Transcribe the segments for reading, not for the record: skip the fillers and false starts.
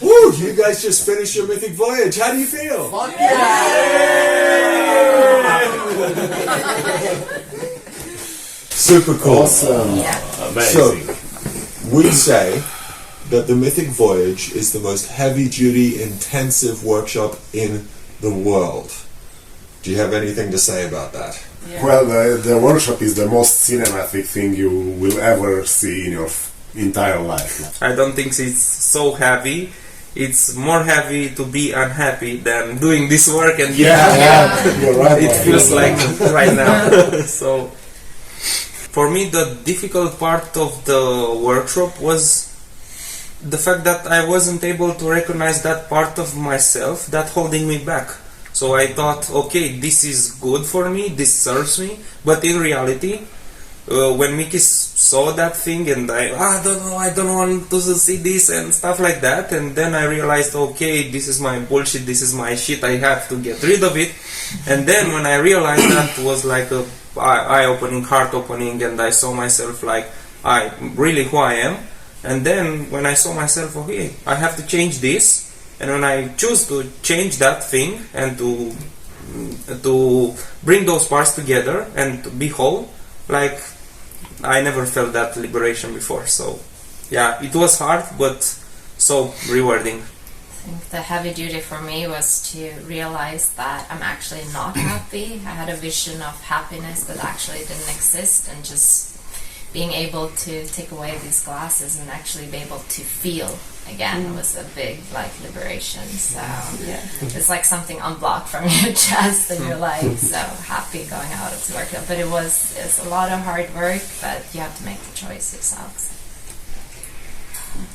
Woo! You guys just finished your Mythic Voyage. How do you feel? Super cool. Awesome. Amazing. So, we say that the Mythic Voyage is the most heavy-duty, intensive workshop in the world. Do you have anything to say about that? Yeah. Well, the workshop is the most cinematic thing you will ever see in your entire life. I don't think it's so heavy. It's more heavy to be unhappy than doing this work and you're right. It feels like right now. So, for me, the difficult part of the workshop was the fact that I wasn't able to recognize that part of myself that holding me back. So I thought, okay, this is good for me, this serves me, but in reality, when Mickey saw that thing and I don't know, I don't want to see this and stuff like that, and then I realized, okay, this is my bullshit, this is my shit, I have to get rid of it. And then when I realized that was like a eye-opening, heart-opening, and I saw myself like, I'm really who I am. And then when I saw myself, okay, I have to change this, and when I choose to change that thing and to bring those parts together and to be whole, like I never felt that liberation before. So yeah, it was hard, but so rewarding. I think the heavy duty for me was to realize that I'm actually not happy. I had a vision of happiness that actually didn't exist, and just being able to take away these glasses and actually be able to feel again was a big liberation. So it's like something unblocked from your chest, and you're like so happy going out of the workout. But it's a lot of hard work, but you have to make the choice yourselves.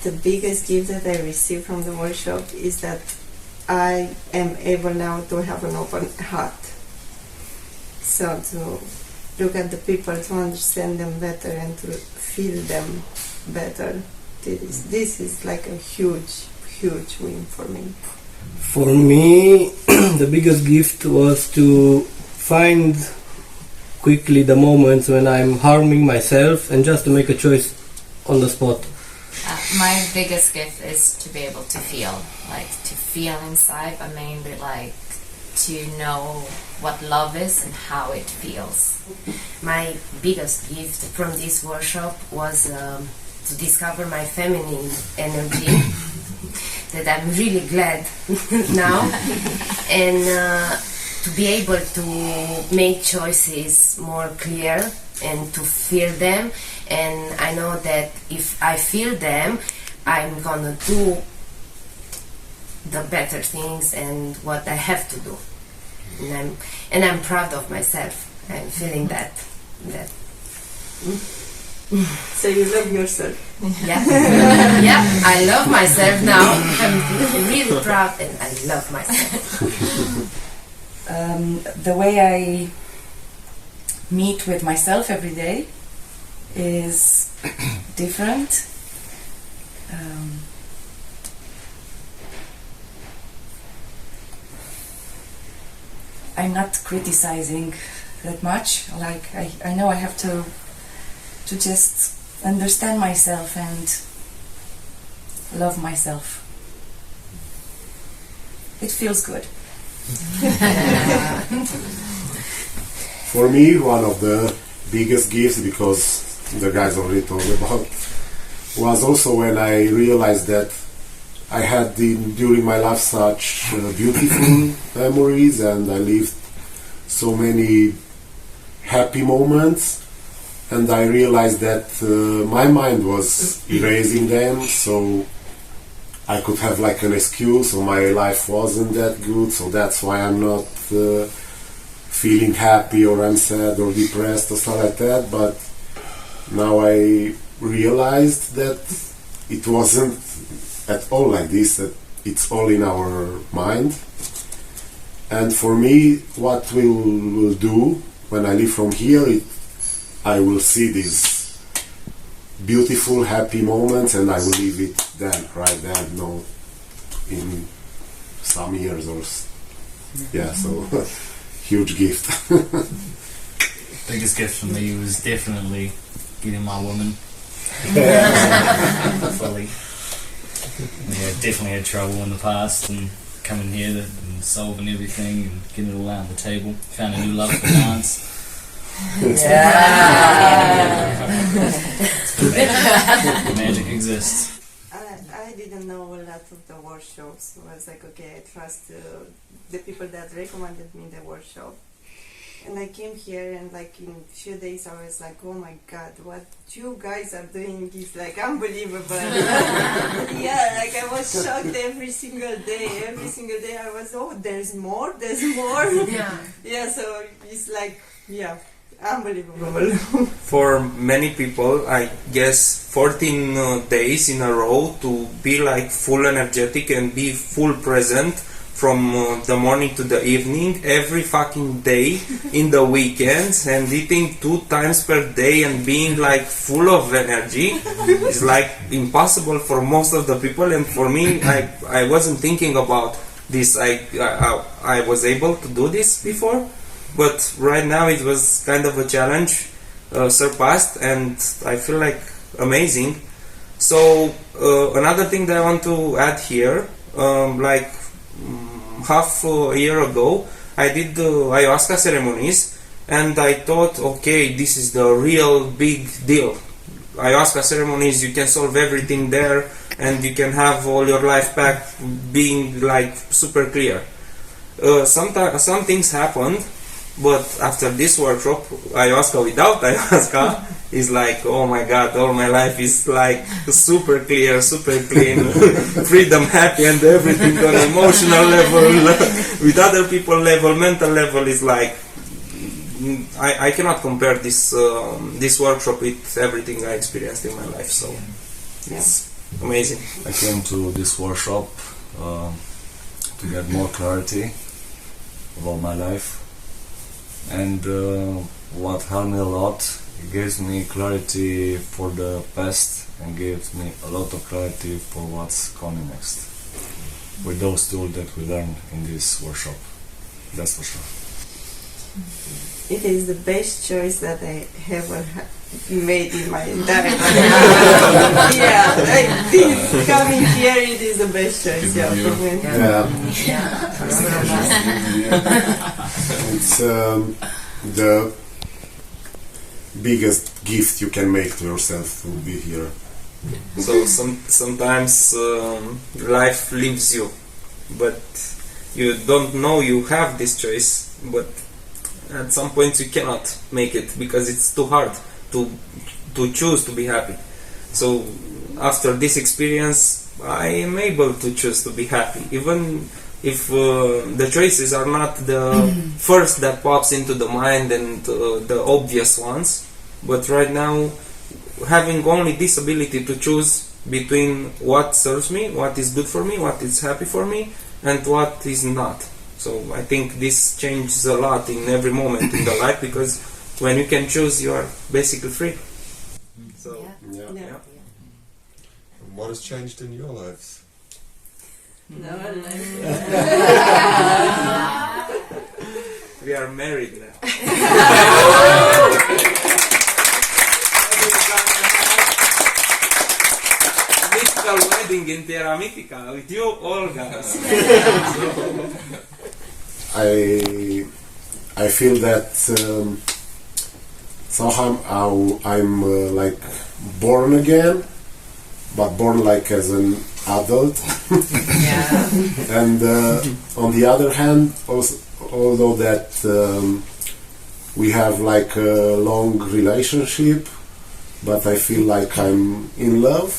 The biggest gift that I received from the workshop is that I am able now to have an open heart. So to look at the people, to understand them better, and to feel them better. This is like a huge win for me. For me, the biggest gift was to find quickly the moments when I'm harming myself and just to make a choice on the spot. My biggest gift is to be able to feel inside, but mainly to know what love is and how it feels. My biggest gift from this workshop was to discover my feminine energy that I'm really glad now, and to be able to make choices more clear and to feel them. And I know that if I feel them, I'm gonna do the better things and what I have to do. And I'm proud of myself. I'm feeling that. So you love yourself. Yeah. Yeah, I love myself now. I'm really proud and I love myself. The way I meet with myself every day is different. I'm not criticizing that much. I know I have to just understand myself and love myself. It feels good. For me, one of the biggest gifts, because the guys already talked about, was also when I realized that I had during my life such beautiful memories, and I lived so many happy moments, and I realized that my mind was erasing them, so I could have an excuse, or my life wasn't that good, so that's why I'm not feeling happy, or I'm sad or depressed or stuff like that. But now I realized that it wasn't at all like this, that it's all in our mind. And for me, what we'll do when I leave from here, I will see these beautiful, happy moments, and I will leave it then, right then, in some years or so huge gift. Biggest gift for me was definitely getting my woman. Fully. Yeah, definitely had trouble in the past, and coming here and solving everything and getting it all out on the table. Found a new love for dance. The magic exists. I didn't know a lot of the workshops. I was like, okay, I trust the people that recommended me the workshop. And I came here, and like in a few days I was like, oh my god, what you guys are doing is like unbelievable. Yeah, like I was shocked every single day. Every single day I was, oh, there's more. Yeah, so it's like, yeah, unbelievable. For many people, I guess 14 days in a row to be like full energetic and be full present from the morning to the evening, every fucking day in the weekends, and eating 2 times per day and being like full of energy is like impossible for most of the people. And for me, I wasn't thinking about this. I was able to do this before, but right now it was kind of a challenge surpassed, and I feel like amazing. So another thing that I want to add here, half a year ago, I did the ayahuasca ceremonies, and I thought, okay, this is the real big deal. Ayahuasca ceremonies, you can solve everything there, and you can have all your life back being like super clear. Some things happened, but after this workshop, ayahuasca without ayahuasca is like, oh my god, all my life is like super clear, super clean, freedom, happy, and everything on emotional level, with other people level, mental level is like, I cannot compare this workshop with everything I experienced in my life. So it's amazing. I came to this workshop to get more clarity about my life, and what helped me a lot, it gives me clarity for the past and gives me a lot of clarity for what's coming next with those tools that we learned in this workshop. That's for sure. It is the best choice that I ever made in my entire life. Yeah, I think coming here, it is the best choice. Yeah, for me. It's the biggest gift you can make to yourself to be here. So sometimes life leaves you, but you don't know you have this choice, but at some point you cannot make it because it's too hard to choose to be happy. So after this experience, I am able to choose to be happy, even if the choices are not the first that pops into the mind and the obvious ones. But right now, having only this ability to choose between what serves me, what is good for me, what is happy for me, and what is not. So I think this changes a lot in every moment in the life, because when you can choose, you are basically free. So Yeah. And what has changed in your lives? No, we are married now. Mythical wedding in Terra Mythica with you all guys. I feel that somehow I'm like born again, but born like as an adult. And on the other hand, also, although that we have like a long relationship, but I feel like I'm in love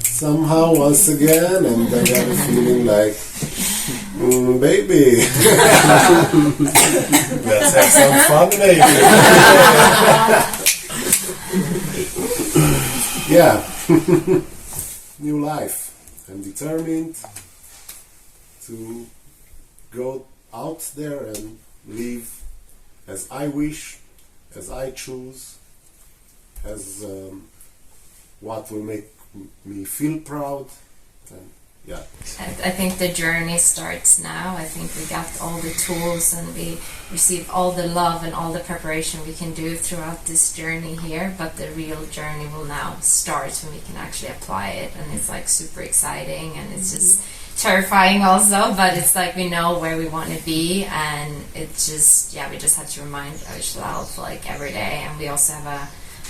somehow once again, and I have a feeling like, baby, let's have some fun, maybe. Yeah, new life. I'm determined to go out there and live as I wish, as I choose, as what will make me feel proud. And Yeah. I think the journey starts now. I think we got all the tools and we receive all the love and all the preparation we can do throughout this journey here, but the real journey will now start when we can actually apply it, and it's like super exciting and it's just terrifying also, but it's like we know where we want to be, and it's just, we just have to remind ourselves like every day, and we also have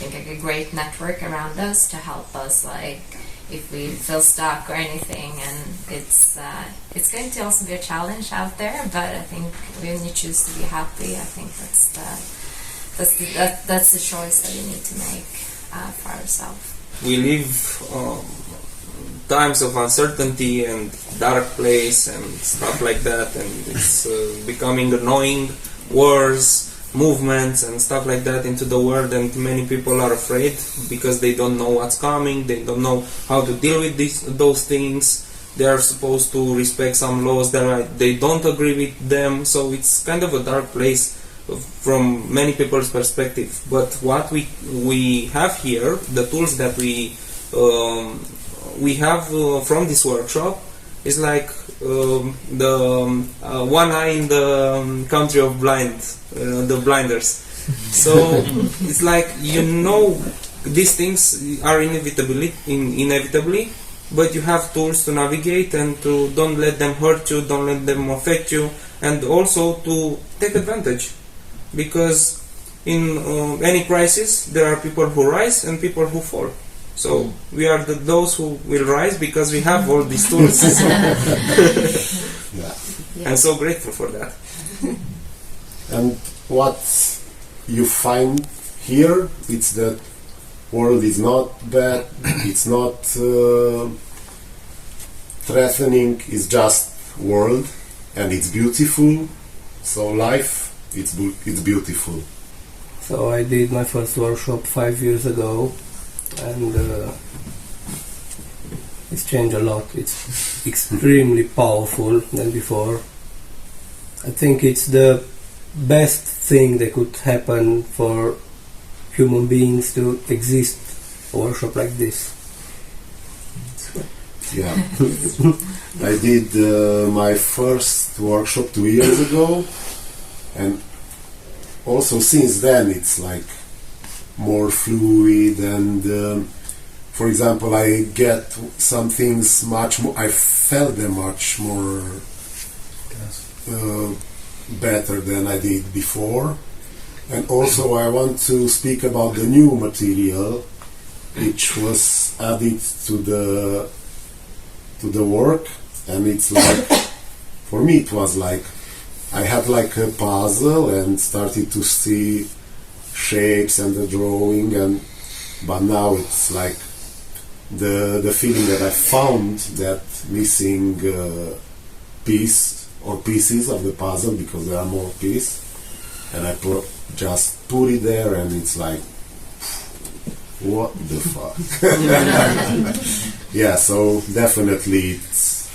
a great network around us to help us like if we feel stuck or anything, and it's going to also be a challenge out there, but I think when you choose to be happy, I think that's the choice that we need to make for ourselves. We live times of uncertainty and dark place and stuff like that, and it's becoming annoying, wars, movements and stuff like that into the world, and many people are afraid because they don't know what's coming, they don't know how to deal with those things. They are supposed to respect some laws that they don't agree with them, so it's kind of a dark place from many people's perspective. But what we have here, the tools that we have from this workshop is like the one eye in the country of the blinders. So it's like, these things are inevitably, but you have tools to navigate and to don't let them hurt you, don't let them affect you, and also to take advantage, because in any crisis there are people who rise and people who fall. So we are those who will rise because we have all these tools. I'm so grateful for that. And what you find here, it's that world is not bad, it's not threatening, it's just world, and it's beautiful. So life, it's beautiful. So I did my first workshop 5 years ago, and it's changed a lot. It's extremely powerful than before. I think it's the best thing that could happen for human beings to exist, a workshop like this. Yeah. I did my first workshop 2 years ago, and also since then it's like more fluid, and for example, I get some things much more, I felt them much more better than I did before. And also I want to speak about the new material which was added to the work, and it's like, for me it was like I had like a puzzle and started to see shapes and the drawing, but now it's like the feeling that I found that missing piece or pieces of the puzzle, because there are more pieces, and I just put it there, and it's like, what the fuck? Yeah, so definitely it's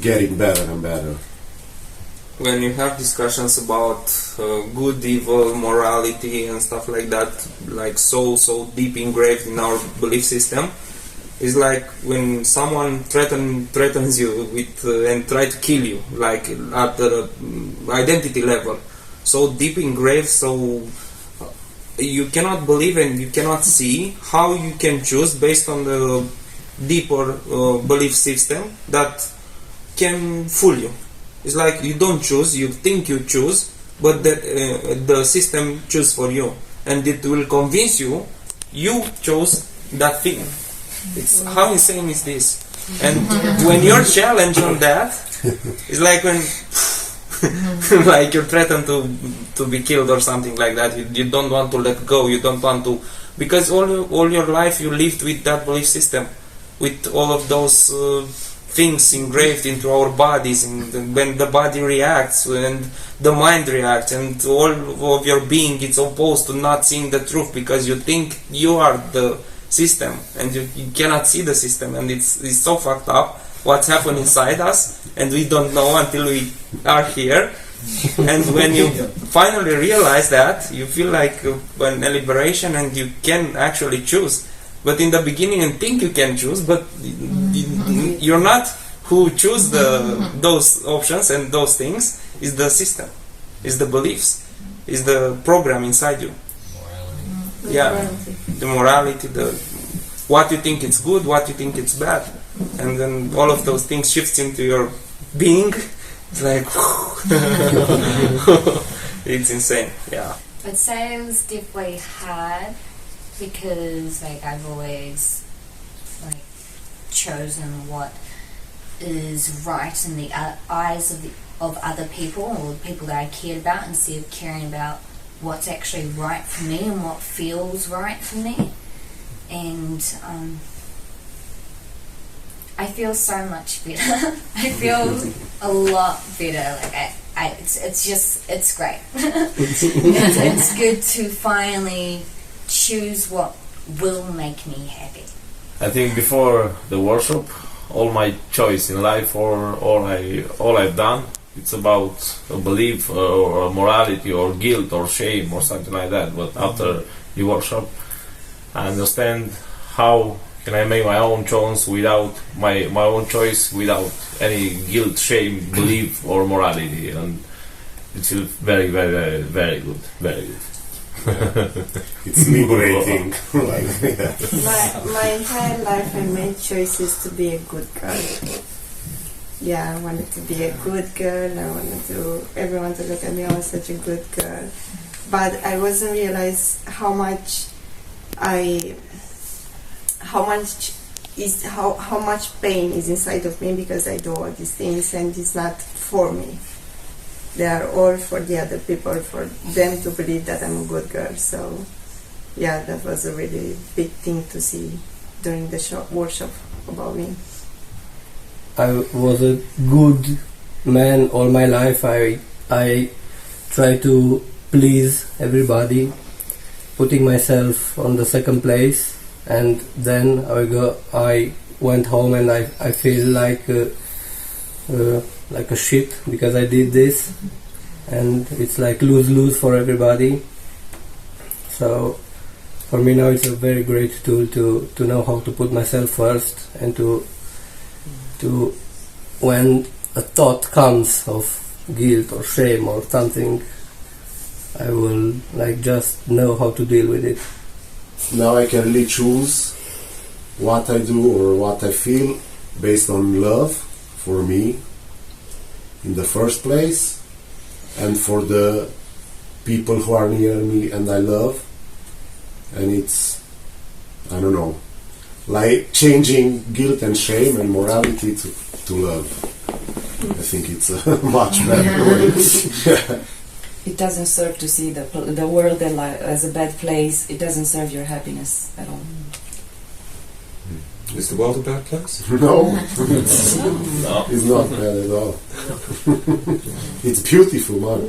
getting better and better. When you have discussions about good, evil, morality and stuff like that, like so deep engraved in our belief system, it's like when someone threatens you with and try to kill you, like at the identity level, so deep engraved, so you cannot believe and you cannot see how you can choose based on the deeper belief system that can fool you. It's like you don't choose, you think you choose, but the system chooses for you, and it will convince you chose that thing. It's how insane is this? And when you're challenged on that, it's like when like you're threatened to be killed or something like that. You don't want to let go. You don't want to, because all your life you lived with that belief system, with all of those things engraved into our bodies, and when the body reacts and the mind reacts, and all of your being is opposed to not seeing the truth because you think you are the system and you cannot see the system, and it's so fucked up what's happened inside us, and we don't know until we are here. And when you finally realize that, you feel like a liberation, and you can actually choose. But in the beginning, you think you can choose, but you're not. Who choose those options and those things is the system, is the beliefs, is the program inside you. Yeah, the morality, the what you think it's good, what you think it's bad, and then all of those things shifts into your being. It's like it's insane. Yeah. I'd say it was definitely hard because like I've always like chosen what is right in the eyes of other people or the people that I cared about instead of caring about what's actually right for me and what feels right for me. And I feel so much better. I feel a lot better. Like it's great. It's good to finally choose what will make me happy. I think before the workshop, all my choice in life or all I've done, it's about a belief or a morality or guilt or shame or something like that. But after the workshop, I understand how can I make my own choice without my own choice without any guilt, shame, belief or morality, and it feels very, very, very, very good, very good. It's liberating. My entire life I made choices to be a good girl. Yeah, I wanted to be a good girl. I wanted everyone to look at me, I was such a good girl. But I wasn't realize how much pain is inside of me because I do all these things and it's not for me. They are all for the other people, for them to believe that I'm a good girl. So, yeah, that was a really big thing to see during the workshop about me. I was a good man all my life. I try to please everybody, putting myself on the second place, and then I went home and I feel like a shit because I did this, and it's like lose-lose for everybody. So for me now it's a very great tool to know how to put myself first, and to when a thought comes of guilt or shame or something, I will like just know how to deal with it. Now I can really choose what I do or what I feel based on love for me in the first place and for the people who are near me and I love. And it's, I don't know, like changing guilt and shame and morality to love. I think it's a much better way. It doesn't serve to see the world as a bad place. It doesn't serve your happiness at all. Is the world a bad place? No, it's not bad at all. It's beautiful, man.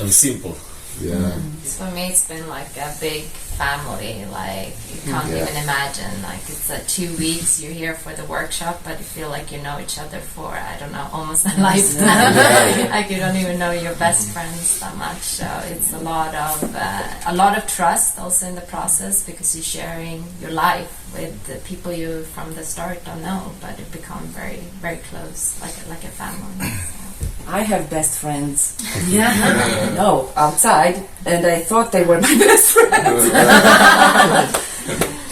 And simple. Yeah. For me, it's been like a big family. Like you can't even imagine. Like it's 2 weeks. You're here for the workshop, but you feel like you know each other for almost a lifetime. Like you don't even know your best friends that much. So it's a lot of trust also in the process because you're sharing your life with the people you from the start don't know, but it become very, very close, like a family. I have best friends. No, outside, and I thought they were my best friends.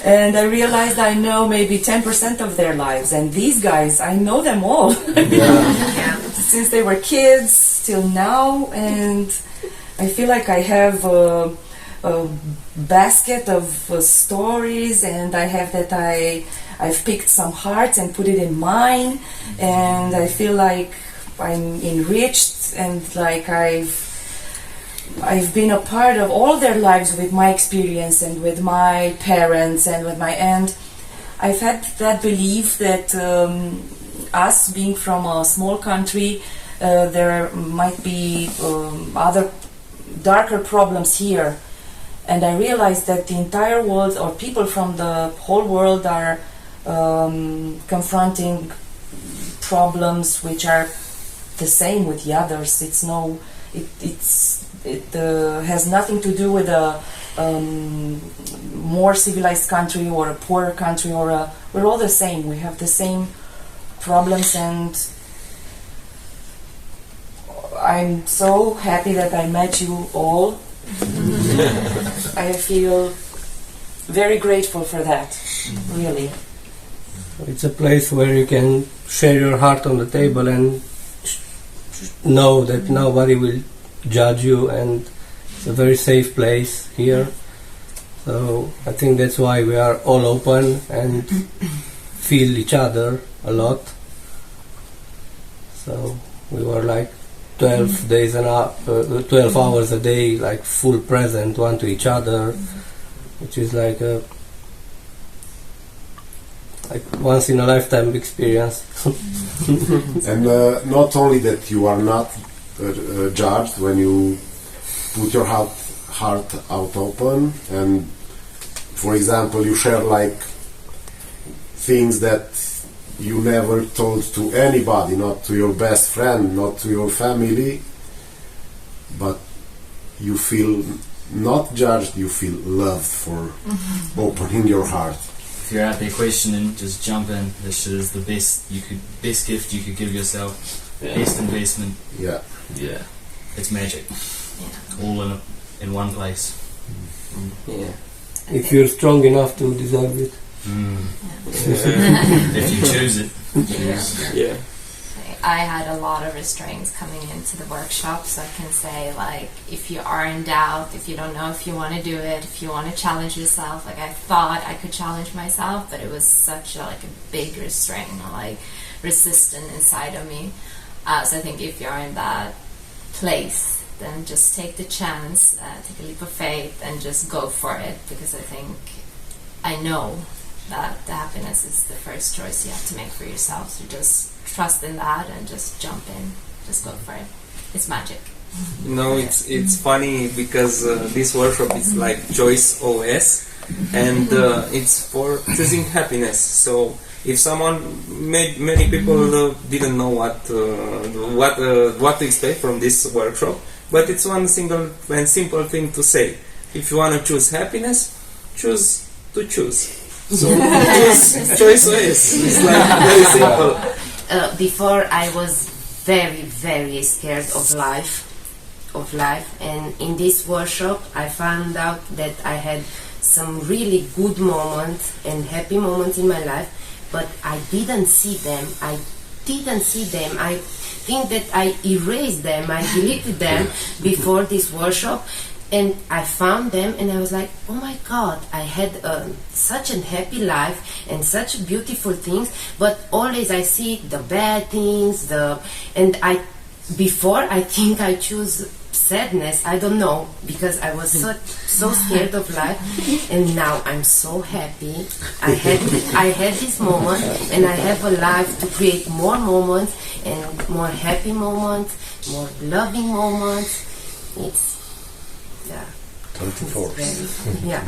And I realized I know maybe 10% of their lives, and these guys, I know them all. Since they were kids till now, and I feel like I have a basket of stories, and I have that I've picked some hearts and put it in mine, and I feel like I'm enriched and like I've been a part of all their lives with my experience and with my parents and with my aunt. I've had that belief that us being from a small country, there might be other darker problems here, and I realized that the entire world or people from the whole world are confronting problems which are the same with the others. It's It has nothing to do with a more civilized country or a poorer country we're all the same. We have the same problems, and I'm so happy that I met you all. I feel very grateful for that, really. It's a place where you can share your heart on the table and know that nobody will judge you, and it's a very safe place here. So I think that's why we are all open and feel each other a lot. So we were like 12 hours a day, like full present one to each other, which is like a once in a lifetime experience. And not only that, you are not judged when you put your heart out open, and for example you share like things that you never told to anybody, not to your best friend, not to your family, but you feel not judged, you feel loved for opening your heart. If you're out there questioning, just jump in. This shit is the best gift you could give yourself. Best investment. Yeah. Yeah. It's magic. Yeah. All in one place. Yeah. If you're strong enough to deserve it. If you choose it. Yeah. I had a lot of restraints coming into the workshop, so I can say, like, if you are in doubt, if you don't know if you want to do it, if you want to challenge yourself, like, I thought I could challenge myself, but it was such a big restraint, like resistance inside of me. So I think if you're in that place, then just take the chance, take a leap of faith, and just go for it, because I know that the happiness is the first choice you have to make for yourself. So just trust in that and just jump in, just go for it. It's magic. It's funny because this workshop is like Choice OS, and it's for choosing happiness. So if many people didn't know what to expect from this workshop, but it's one single and simple thing to say. If you want to choose happiness, choose to choose. So Choice OS. It's like very simple. Before I was very, very scared of life, and in this workshop I found out that I had some really good moments and happy moments in my life, but I didn't see them. I think that I erased them, I deleted them before this workshop, and I found them and I was like, oh my God, I had such a happy life and such beautiful things, but always I see the bad things, before I think I choose sadness, I don't know, because I was so scared of life, and now I'm so happy. I had this moment, and I have a life to create more moments and more happy moments, more loving moments. It's 24. Yeah.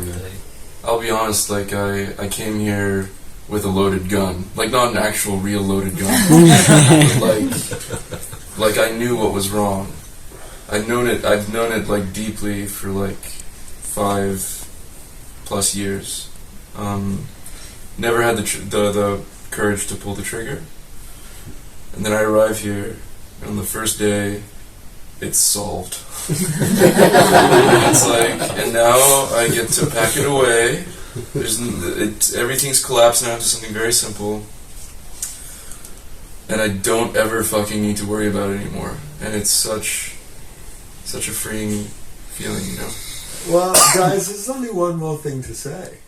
I'll be honest, like I came here with a loaded gun, like not an actual real loaded gun, but like I knew what was wrong. I've known it like deeply for like 5+ years. Never had the courage to pull the trigger, and then I arrive here, and on the first day, it's solved. It's like, and now I get to pack it away. Everything's collapsed now into something very simple, and I don't ever fucking need to worry about it anymore. And it's such a freeing feeling, you know. Well, guys, there's only one more thing to say.